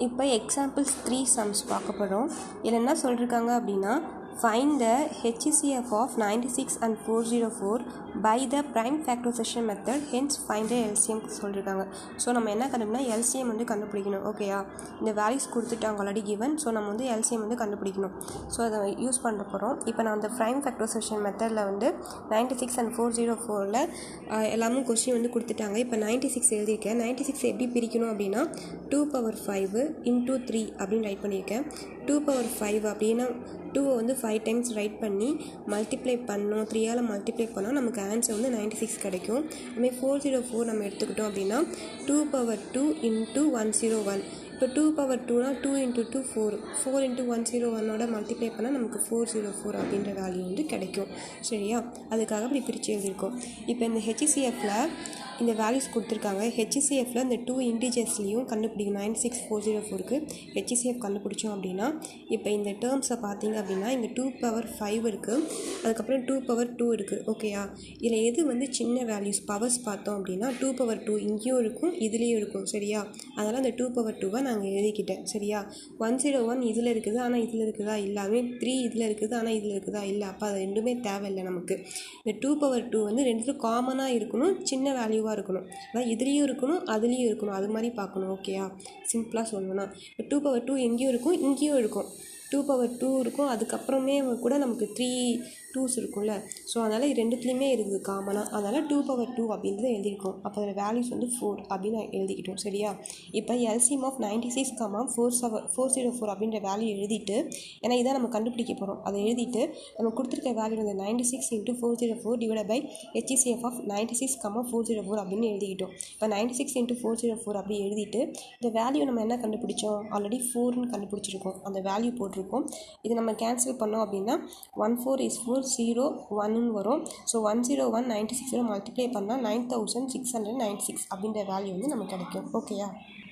இப்போ examples 3 sums பார்க்க போகிறோம். இதில் என்ன சொல்லியிருக்காங்க அப்படின்னா, find the HCF of 96 and 404 by the prime factorization method, hence find the LCM சொல்லியிருக்காங்க. ஸோ நம்ம என்ன கண்டுபிடிக்கணும், LCM வந்து கண்டுபிடிக்கணும். ஓகேயா, இந்த வேல்யூஸ் கொடுத்துட்டாங்க ஆல்ரெடி கிவன். ஸோ நம்ம வந்து LCM வந்து கண்டுபிடிக்கணும். ஸோ அதை யூஸ் பண்ண போகிறோம். இப்போ நான் அந்த ப்ரைம் ஃபேக்டரைசேஷன் மெத்தடில் வந்து 96 and 404ல் எல்லாமே கொஸ்டின் வந்து கொடுத்துட்டாங்க. இப்போ 96 எழுதியிருக்கேன். 96 எப்படி பிரிக்கணும் அப்படின்னா 2^5 into 3 அப்படின்னு ரைட் பண்ணியிருக்கேன். 2^5 அப்படின்னா 2 வந்து 5 டைம்ஸ் ரைட் பண்ணி மல்டிப்ளை பண்ணோம். 3ஆல் மல்டிப்ளை பண்ணால் நமக்கு ஆன்சர் வந்து 96 கிடைக்கும். அதுமாதிரி 404 நம்ம எடுத்துக்கிட்டோம் அப்படின்னா 2^2 into 101. இப்போ 2^2னா 2 into 2 4 4 into 101ஓட மல்டிப்ளை பண்ணால் நமக்கு 404 அப்படின்ற வேல்யூ வந்து கிடைக்கும். சரியா, அதுக்காக இப்படி பிரித்து எழுதியிருக்கோம். இப்போ இந்த HCFல இந்த வேல்யூஸ் கொடுத்துருக்காங்க. HCFல இந்த 2 இன்டிஜர்ஸ்லேயும் கண்டுபிடிக்கும். 96 404க்கு HCF கண்டுபிடிச்சோம் அப்படின்னா இப்போ இந்த டேர்ம்ஸை பார்த்தீங்க அப்படின்னா இங்கே 2^5 இருக்குது, அதுக்கப்புறம் 2^2 இருக்குது. ஓகேயா, இதில் எது வந்து சின்ன வேல்யூஸ் பவர்ஸ் பார்த்தோம் அப்படின்னா 2^2 இங்கேயும் இருக்கும் இதுலேயும் இருக்கும். சரியா, அதனால் அந்த 2^2வை நாங்கள் எழுதிக்கிட்டேன். சரியா, 101 இதில் இருக்குது ஆனால் இதில் இருக்குதா இல்லை, அதுவே 3 இதில் இருக்குது ஆனால் இதில் இருக்குதா இல்லை, அப்போ அது ரெண்டுமே தேவையில்லை நமக்கு. இந்த 2^2 வந்து ரெண்டுத்துக்கும் காமனாக இருக்கணும், சின்ன வேல்யூவாக இருக்கணும். அதாவது இதுலேயும் இருக்கணும் அதுலேயும் இருக்கணும், அது மாதிரி பார்க்கணும். ஓகேயா, சிம்பிளாக சொல்லணும்னா இப்போ 2^2 எங்கேயும் இருக்கும் இங்கேயும் இருக்கும். 2^2 இருக்கும், அதுக்கப்புறமே கூட நமக்கு 3 2s இருக்கும்ல. ஸோ அதனால் இது ரெண்டுத்துலேயுமே இருக்குது காமனாக. அதனால் 2^2 அப்படின்றத எழுதியிருக்கோம். அப்போ அதோட வேல்யூஸ் வந்து 4 அப்படின்னு எழுதிக்கிட்டோம். சரியா, இப்போ LCM ஆஃப் 96, 404 அப்படின்ற வேல்யூ எழுதிட்டு, ஏன்னா இதான் நம்ம கண்டுபிடிக்க போகிறோம், அதை எழுதிட்டு நம்ம கொடுத்துருக்க வேல்யூ வந்து 96 into 404 divided by HCF of 96, 404 அப்படின்னு எழுதிக்கிட்டோம். இப்போ 96 into 404 அப்படி எழுதிட்டு இந்த வேல்யூ நம்ம என்ன கண்டுபிடிச்சோம், ஆல்ரெடி 4ன்னு கண்டுபிடிச்சிருக்கோம், அந்த வேல்யூ போட்டிருக்கோம். இது நம்ம கேன்சல் பண்ணோம் அப்படின்னா 14 is 4 0 1ன்னு வரும். ஸோ 101 96 மல்டிப்ளை பண்ணால் 9696 அப்படின்ற வேல்யூ வந்து நமக்கு கிடைக்கும். ஓகேயா.